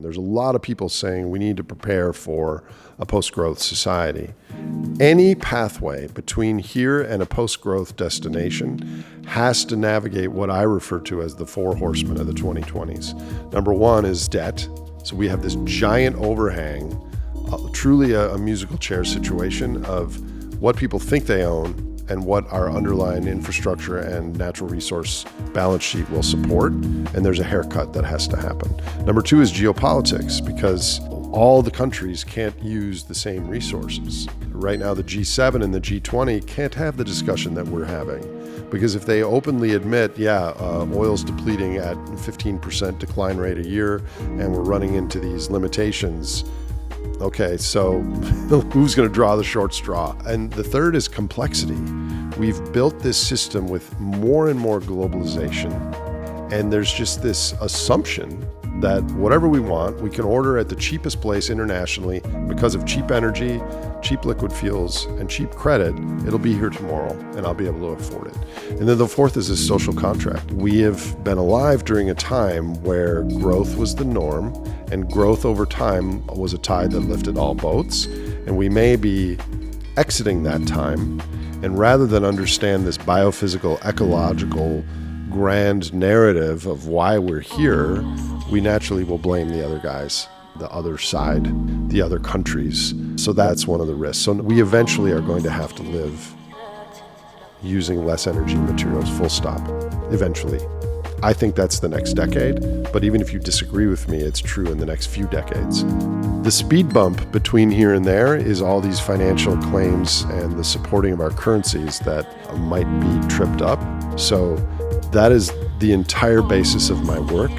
There's a lot of people saying we need to prepare for a post-growth society. Any pathway between here and a post-growth destination has to navigate what I refer to as the four horsemen of the 2020s. Number one is debt. So we have this giant overhang, truly a musical chair situation of what people think they own and what our underlying infrastructure and natural resource balance sheet will support. And there's a haircut that has to happen. Number two is geopolitics, because all the countries can't use the same resources. Right now, the G7 and the G20 can't have the discussion that we're having, because if they openly admit, oil's depleting at 15% decline rate a year, and we're running into these limitations, okay, so who's going to draw the short straw? And the third is complexity. We've built this system with more and more globalization, and there's just this assumption that whatever we want, we can order at the cheapest place internationally because of cheap energy, cheap liquid fuels, and cheap credit. It'll be here tomorrow, and I'll be able to afford it. And then the fourth is a social contract. We have been alive during a time where growth was the norm, and growth over time was a tide that lifted all boats. And we may be exiting that time, and rather than understand this biophysical, ecological, grand narrative of why we're here, we naturally will blame the other guys, the other side, the other countries. So that's one of the risks. So we eventually are going to have to live using less energy materials, full stop, eventually. I think that's the next decade, but even if you disagree with me, it's true in the next few decades. The speed bump between here and there is all these financial claims and the supporting of our currencies that might be tripped up. So that is the entire basis of my work,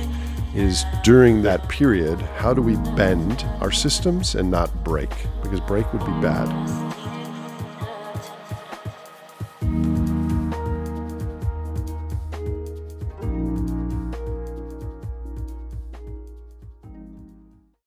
is during that period, how do we bend our systems and not break? Because break would be bad.